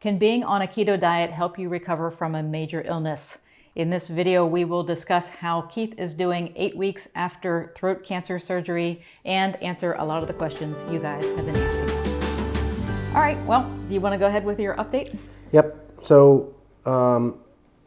Can being on a keto diet help you recover from a major illness? In this video, we will discuss how Keith is doing 8 weeks after throat cancer surgery and answer a lot of the questions you guys have been asking. All right, well, do you want to go ahead with your update? Yep. So,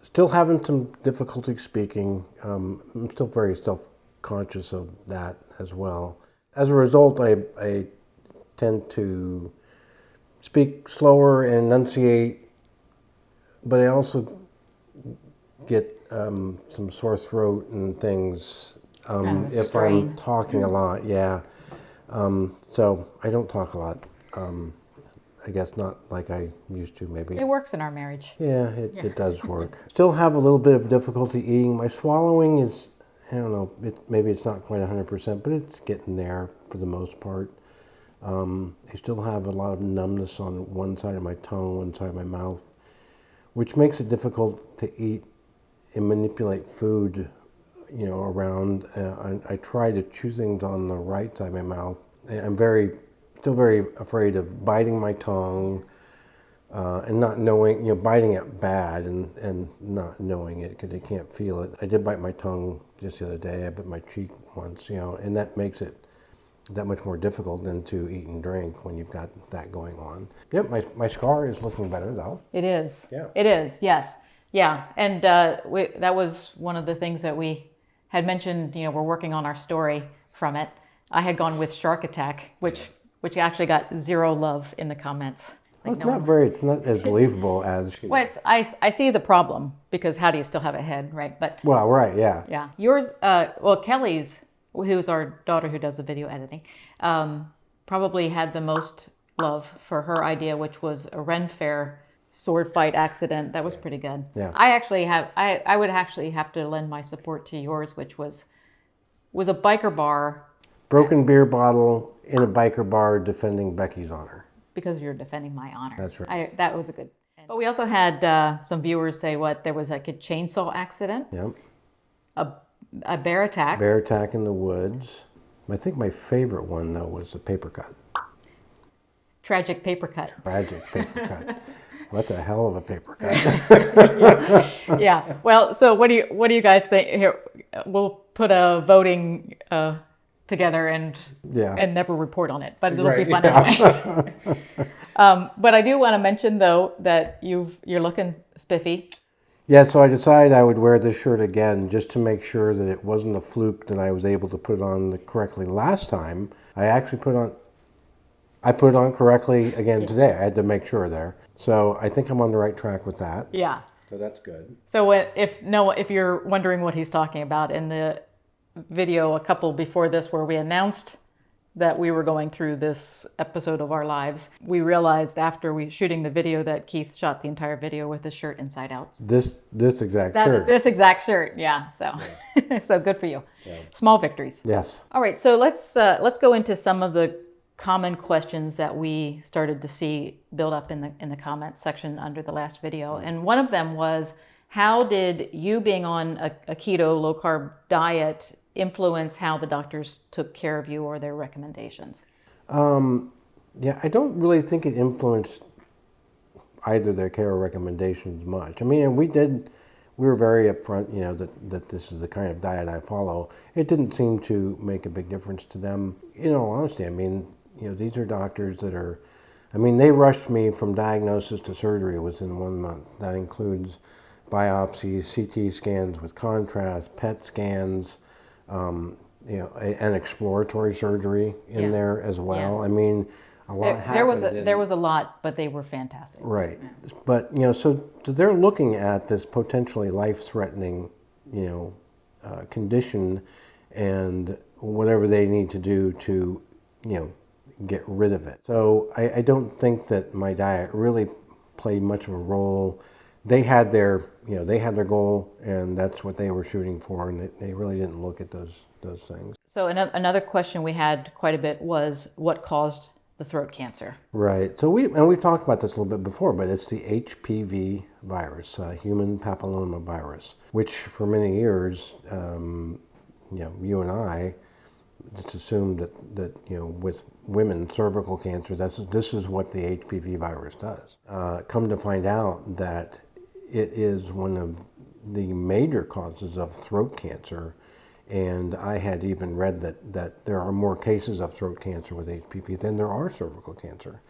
still having some difficulty speaking. I'm still very self-conscious of that as well. As a result, I tend to speak slower and enunciate, but I also get some sore throat and things if I'm talking a lot. Yeah. So I don't talk a lot. I guess not like I used to, maybe. It works in our marriage. Yeah, it does work. Still have a little bit of difficulty eating. My swallowing is, I don't know, maybe it's not quite 100%, but it's getting there for the most part. I still have a lot of numbness on one side of my tongue, one side of my mouth, which makes it difficult to eat and manipulate food, around. I try to chew things on the right side of my mouth. I'm still very afraid of biting my tongue and not knowing, biting it bad and not knowing it because I can't feel it. I did bite my tongue just the other day. I bit my cheek once, and that makes it that much more difficult than to eat and drink when you've got that going on. Yep, my scar is looking better though. It is. Yeah. It is, yes. Yeah, and that was one of the things that we had mentioned, we're working on our story from it. I had gone with Shark Attack, which actually got 0 love in the comments. Well, it's not as believable as... Well, I see the problem, because how do you still have a head, right? But well, right, yeah. Yeah. Yours, Kelly's, who's our daughter who does the video editing, probably had the most love for her idea, which was a Ren Fair sword fight accident. That was pretty good. Yeah. I would actually have to lend my support to yours, which was a biker bar. Broken beer bottle in a biker bar defending Becky's honor. Because you're defending my honor. That's right. That was a good. But we also had some viewers say there was like a chainsaw accident. Yep. A bear attack. Bear attack in the woods. I think my favorite one though was the paper cut. Tragic paper cut. Tragic paper cut. What a hell of a paper cut. Yeah. Well, so what do you guys think? Here, we'll put a voting together and never report on it, but it'll be fun anyway. But I do want to mention though that you're looking spiffy. Yeah, so I decided I would wear this shirt again just to make sure that it wasn't a fluke that I was able to put it on correctly last time. I actually put it on correctly again today. I had to make sure there. So I think I'm on the right track with that. Yeah. So that's good. So if you're wondering what he's talking about, in the video a couple before this where we announced that we were going through this episode of our lives, we realized after we shooting the video that Keith shot the entire video with his shirt inside out. This exact shirt. This exact shirt, yeah. So, so good for you. Yeah. Small victories. Yes. All right, so let's go into some of the common questions that we started to see build up in the comment section under the last video, and one of them was, how did you being on a keto low carb diet influence how the doctors took care of you or their recommendations? Yeah, I don't really think it influenced either their care or recommendations much. I mean, we were very upfront, that this is the kind of diet I follow. It didn't seem to make a big difference to them. In all honesty, I mean, these are doctors that are, they rushed me from diagnosis to surgery within 1 month. That includes biopsies, CT scans with contrast, PET scans, an exploratory surgery in there as well. Yeah. A lot happened. There was a lot, but they were fantastic. Right. Yeah. But, so they're looking at this potentially life-threatening, condition and whatever they need to do to, get rid of it. So I don't think that my diet really played much of a role. They had their goal, and that's what they were shooting for, and they really didn't look at those things. So another question we had quite a bit was, what caused the throat cancer? Right. So we've talked about this a little bit before, but it's the HPV virus, human papilloma virus, which for many years, you and I, just assumed that with women, cervical cancer, this is what the HPV virus does. Come to find out that it is one of the major causes of throat cancer, and I had even read that there are more cases of throat cancer with HPV than there are cervical cancer.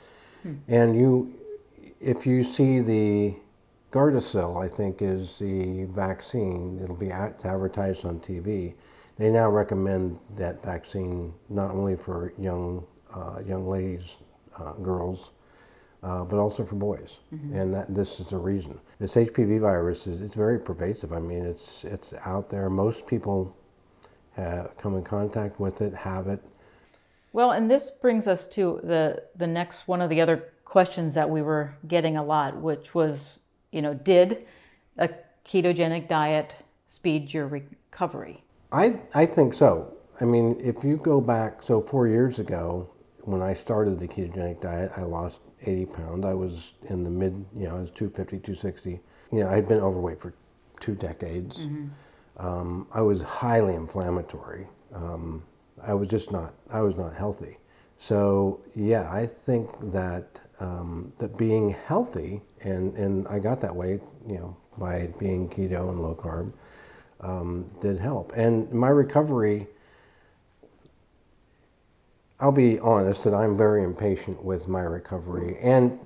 And if you see the Gardasil, I think is the vaccine, it'll be advertised on TV. They now recommend that vaccine not only for young ladies, girls, but also for boys. And this is the reason. This HPV virus it's very pervasive. I mean, it's out there. Most people come in contact with it, have it. Well, and this brings us to the next one of the other questions that we were getting a lot, which was, did a ketogenic diet speed your recovery? I think so. I mean, if you go back, 4 years ago, when I started the ketogenic diet, I lost 80 pounds. I was in the mid, I was 250, 260. I had been overweight for 2 decades. I was highly inflammatory. I was not healthy. So yeah, I think that that being healthy, and I got that way, by being keto and low carb, did help. And my recovery, I'll be honest that I'm very impatient with my recovery. And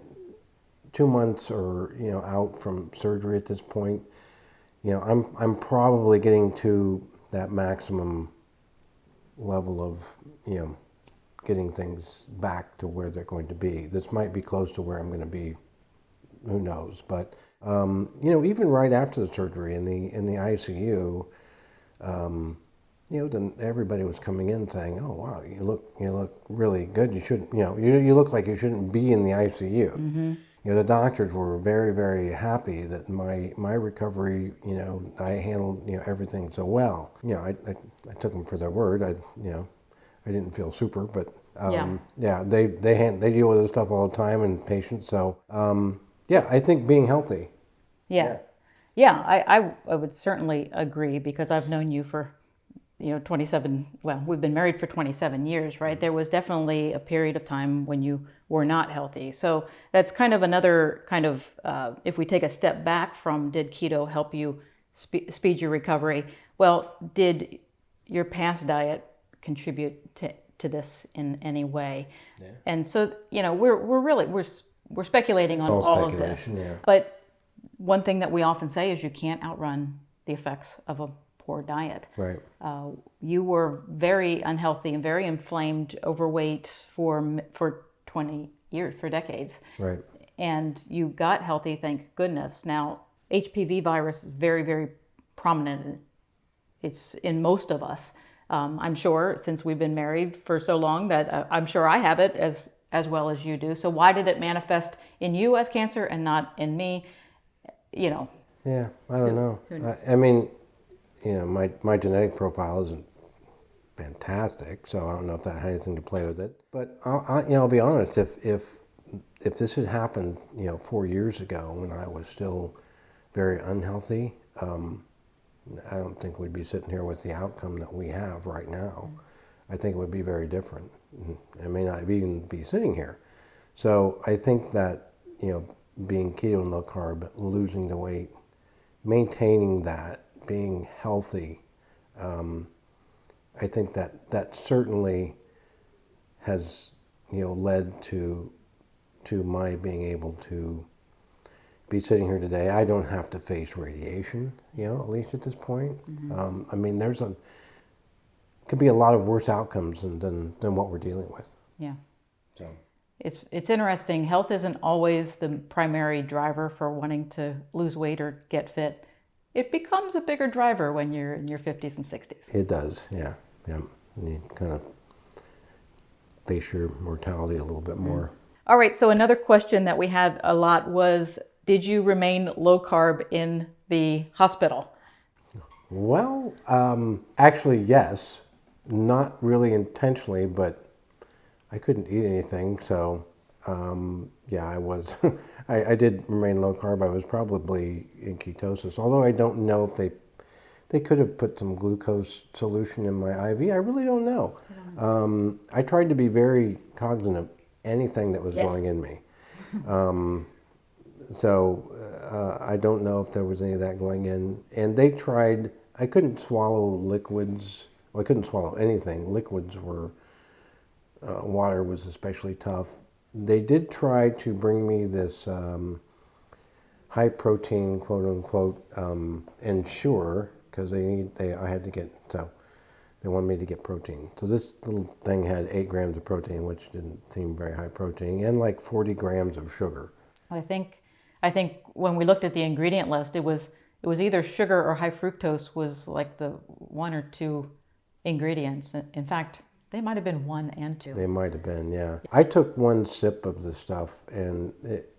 2 months or out from surgery at this point, I'm probably getting to that maximum level of getting things back to where they're going to be. This might be close to where I'm going to be. Who knows? But even right after the surgery in the ICU, then everybody was coming in saying, "Oh wow, you look really good. You shouldn't, you look like you shouldn't be in the ICU." The doctors were very, very happy that my recovery, I handled everything so well. I took them for their word. I didn't feel super, but they deal with this stuff all the time, and patients. So I think being healthy. Yeah, I would certainly agree, because I've known you for 27, well, we've been married for 27 years, right? There was definitely a period of time when you were not healthy. So that's kind of another kind of, if we take a step back from, did keto help you speed your recovery? Well, did your past diet contribute to this in any way? Yeah. And so, we're speculating on all of this. Yeah. But one thing that we often say is you can't outrun the effects of a poor diet. Right. You were very unhealthy and very inflamed, overweight for 20 years, for decades. Right. And you got healthy, thank goodness. Now, HPV virus is very, very prominent. It's in most of us. I'm sure, since we've been married for so long, that I'm sure I have it as well as you do. So why did it manifest in you as cancer and not in me? Yeah, I don't know. Who knows? I mean, my genetic profile isn't fantastic, so I don't know if that had anything to play with it. But I'll be honest. If this had happened, 4 years ago when I was still very unhealthy, I don't think we'd be sitting here with the outcome that we have right now. I think it would be very different. I may not even be sitting here. So I think that being keto and low carb, losing the weight, maintaining that, being healthy, I think that certainly has led to my being able to be sitting here today. I don't have to face radiation, at least at this point. I mean, could be a lot of worse outcomes than what we're dealing with. Yeah. So it's interesting. Health isn't always the primary driver for wanting to lose weight or get fit. It becomes a bigger driver when you're in your 50s and 60s. It does, yeah. And you kind of face your mortality a little bit more. All right, so another question that we had a lot was, did you remain low carb in the hospital? Well, actually, yes. Not really intentionally, but I couldn't eat anything, so I was. I did remain low carb. I was probably in ketosis, although I don't know if they They could have put some glucose solution in my IV. I really don't know. I tried to be very cognizant of anything that was going in me. So I don't know if there was any of that going in. And they tried, I couldn't swallow liquids. Well, I couldn't swallow anything. Liquids were, water was especially tough. They did try to bring me this high protein, quote unquote, Ensure, because I had to get, so they wanted me to get protein. So this little thing had 8 grams of protein, which didn't seem very high protein, and like 40 grams of sugar. I think when we looked at the ingredient list, it was either sugar or high fructose was like the 1 or 2 ingredients. In fact, they might have been 1 and 2. They might have been, yeah. I took 1 sip of the stuff, and it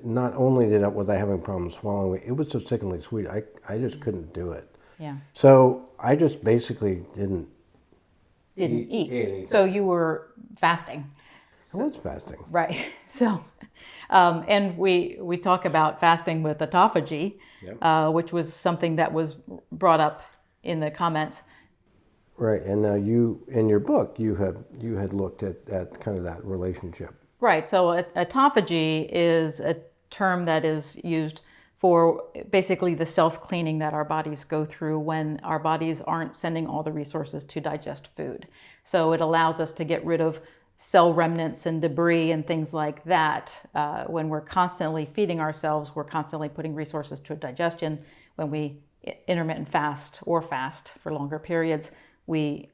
not only was I having problems swallowing it, it was so sickeningly sweet. I just couldn't do it. Yeah. So I just basically didn't eat. So you were fasting. I was fasting. Right. So, and we talk about fasting with autophagy, which was something that was brought up in the comments. Right. And now you, in your book, you had looked at kind of that relationship. Right. So autophagy is a term that is used for basically the self-cleaning that our bodies go through when our bodies aren't sending all the resources to digest food. So it allows us to get rid of cell remnants and debris and things like that. When we're constantly feeding ourselves, we're constantly putting resources to digestion. When we intermittent fast or fast for longer periods, we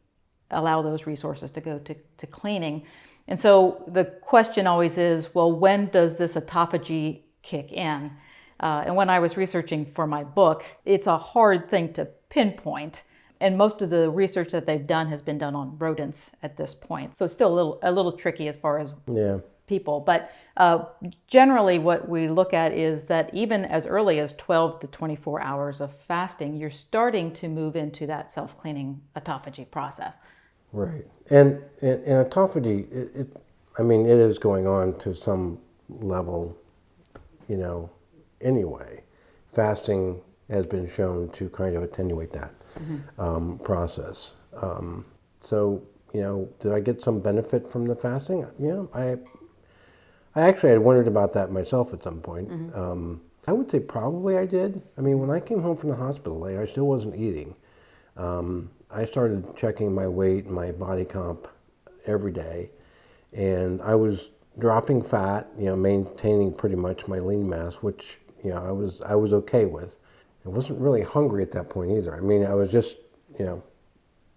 allow those resources to go to cleaning. And so the question always is, well, when does this autophagy kick in? And when I was researching for my book, it's a hard thing to pinpoint. And most of the research that they've done has been done on rodents at this point. So it's still a little tricky as far as people. But generally what we look at is that even as early as 12 to 24 hours of fasting, you're starting to move into that self-cleaning autophagy process. Right. And autophagy, it is going on to some level, anyway. Fasting has been shown to kind of attenuate that process. So, did I get some benefit from the fasting? Yeah, I actually had wondered about that myself at some point. I would say probably I did. I mean, when I came home from the hospital, I still wasn't eating. I started checking my weight and my body comp every day, and I was dropping fat, maintaining pretty much my lean mass, which I was okay with. I wasn't really hungry at that point either. I mean, I was just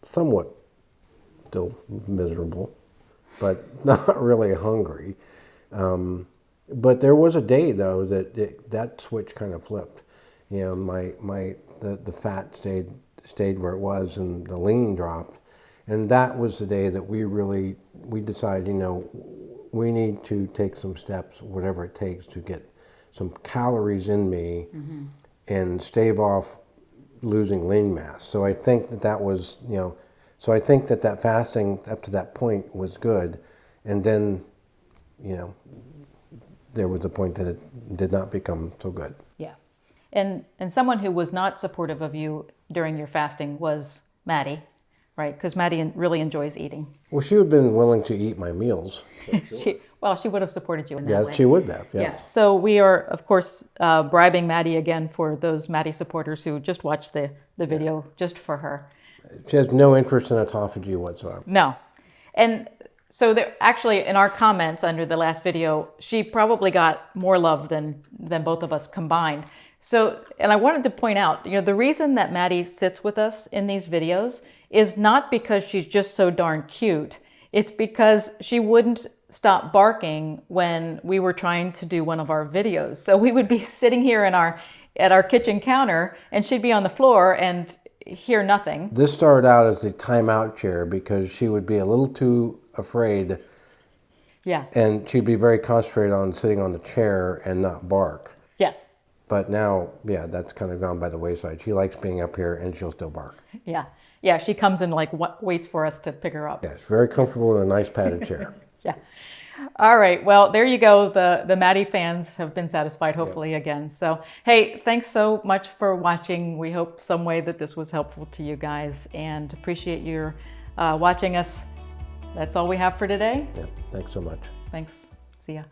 somewhat still miserable, but not really hungry. But there was a day though that switch kind of flipped. The fat stayed where it was and the lean dropped, and that was the day that we decided we need to take some steps, whatever it takes, to get some calories in me and stave off losing lean mass. So I think that was so I think that fasting up to that point was good, and then there was a point that it did not become so good. Yeah. And someone who was not supportive of you during your fasting was Maddie, right? Because Maddie really enjoys eating. Well, she would have been willing to eat my meals. She would have supported you in that way. Yeah, she would have, yes. Yeah. So we are, of course, bribing Maddie again for those Maddie supporters who just watched the video just for her. She has no interest in autophagy whatsoever. No. And so there, actually, in our comments under the last video, she probably got more love than both of us combined. So, and I wanted to point out, the reason that Maddie sits with us in these videos is not because she's just so darn cute. It's because she wouldn't stop barking when we were trying to do one of our videos. So we would be sitting here at our kitchen counter, and she'd be on the floor and hear nothing. This started out as the timeout chair because she would be a little too afraid. Yeah. And she'd be very concentrated on sitting on the chair and not bark. Yes. But now, that's kind of gone by the wayside. She likes being up here, and she'll still bark. Yeah. Yeah, she comes and waits for us to pick her up. Yeah, she's very comfortable in a nice padded chair. Yeah. All right. Well, there you go. The Maddie fans have been satisfied, hopefully, again. So, hey, thanks so much for watching. We hope some way that this was helpful to you guys, and appreciate your watching us. That's all we have for today. Yeah, thanks so much. Thanks. See ya.